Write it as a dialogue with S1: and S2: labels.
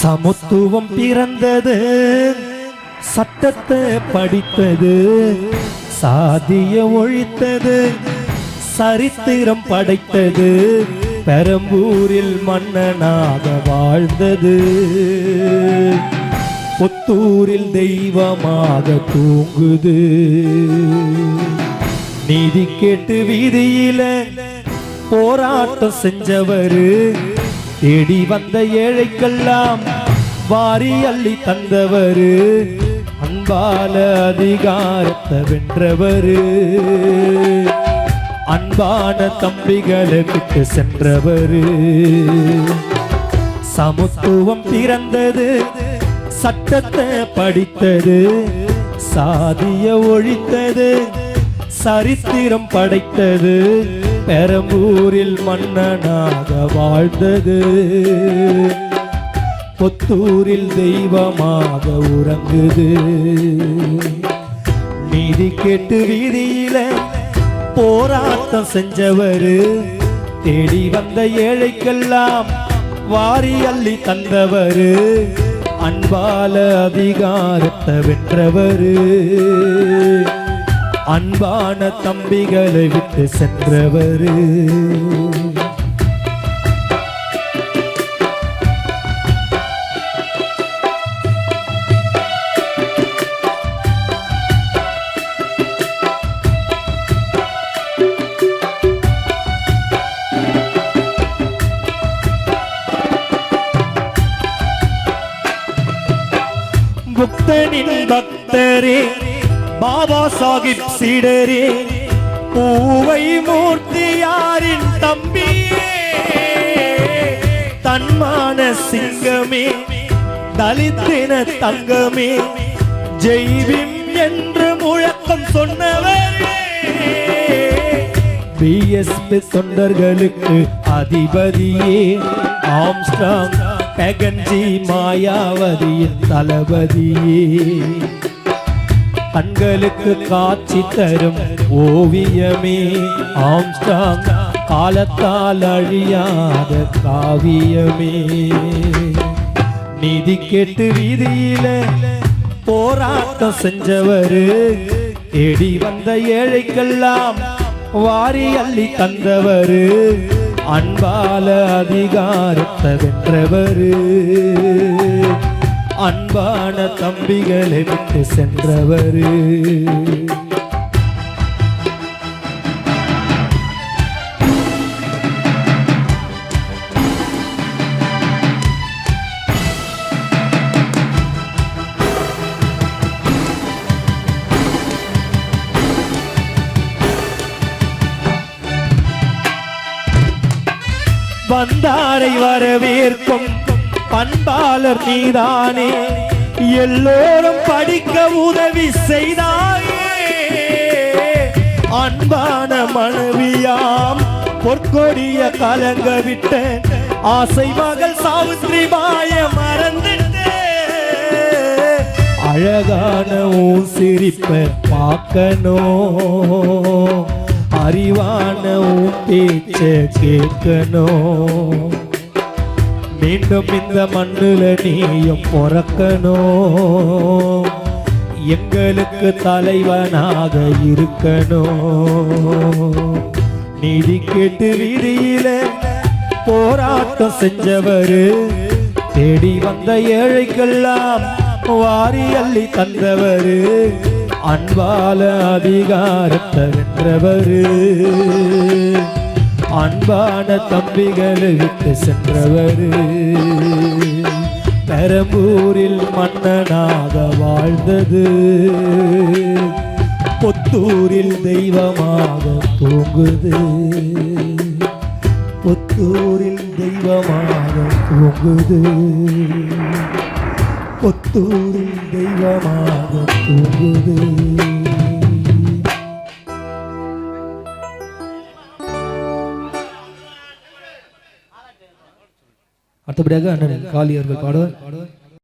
S1: சமத்துவம் பிறந்தது, சட்டத்தை படித்தது, சாதிய ஒழித்தது, சரித்திரம் படைத்தது, பெரம்பூரில் மன்னனாக வாழ்ந்தது, புத்தூரில் தெய்வமாக தூங்குது. நீதி கேட்டு வீதியில போராட்டம் செஞ்சவரு, தேடி வந்த ஏழைக்கெல்லாம் வாரி அள்ளி தந்தவரு, அன்பால அதிகாரத்தை வென்றவரு, அன்பான தம்பிகளை விட்டு சென்றவரு. சமத்துவம் பிறந்தது, சட்டத்தை படித்தது, சாதிய ஒழித்தது, சரித்திரம் படைத்தது, பெரம்பூரில் மன்னனாக வாழ்ந்தது, புத்தூரில் தெய்வமாக உறங்குது. நீதி கேட்டு வீதியில போராட்டம் செஞ்சவரு, தேடி வந்த ஏழைக்கெல்லாம் வாரி அள்ளி தந்தவரு, அன்பால அதிகாரத்தை வென்றவரு, அன்பான தம்பிகளை விட்டு சென்றவரு. புத்தனின் பக்தரே, பாபா சாஹிப் சீடரே, பூவை மூர்த்தியாரின் தம்பியே, தன்மான சிங்கமே, தலித்தின தங்கமே, ஜெய்விம் என்று முழக்கம் சொன்னவரே, பிஎஸ்பி தொண்டர்களுக்கு அதிபதியே, ஆம்ஸ்ட்ராங் பெகன்ஜி மாயாவதியின் தளபதியே, கண்களுக்கு காட்சி தரும் ஓவியமே, ஆம்ஸ்ட்ராங் காலத்தால் அழியாத காவியமே. நீதி கேட்டு வீதியில போராட்டம் செஞ்சவரு, தேடி வந்த ஏழைக்கெல்லாம் வாரி அள்ளி தந்தவரு, அன்பால அதிகாரத்தை வென்றவரு, அன்பான தம்பிகளை விட்டு சென்றவரு. வந்தாரை வரவேற்கும் பண்பாளர் நீதானே, எல்லோரும் படிக்க உதவி செய்தாயே, அன்பான மனைவியாம் பொற்கொடிய கலங்க விட்ட ஆசை மகள் சாவித்ரி பாய மறந்துட்ட, அழகான உன் சிரிப்பை பார்க்கணும், அறிவான உன் பேச்ச கேட்கணும், மீண்டும் இந்த மண்ணுல நீயும் பிறக்கணும், எங்களுக்கு தலைவனாக இருக்கணும். நீதி கேட்டு வீதியில போராட்டம் செஞ்சவரு, தேடி வந்த ஏழைக்கெல்லாம் வாரி அள்ளி தந்தவரு, அன்பால அதிகாரத்தை வென்றவரு, அன்பான தம்பிகளை விட்டு சென்றவரு, பெரம்பூரில் மன்னனாக வாழ்ந்தது, புத்தூரில் தெய்வமாக தூங்குது, புத்தூரில் தெய்வமாக தூங்குது, புத்தூரில் தெய்வமாக தூங்குது. அடுத்தபடியாக அண்ணன் காளி அவர்கள் பாடுவார்.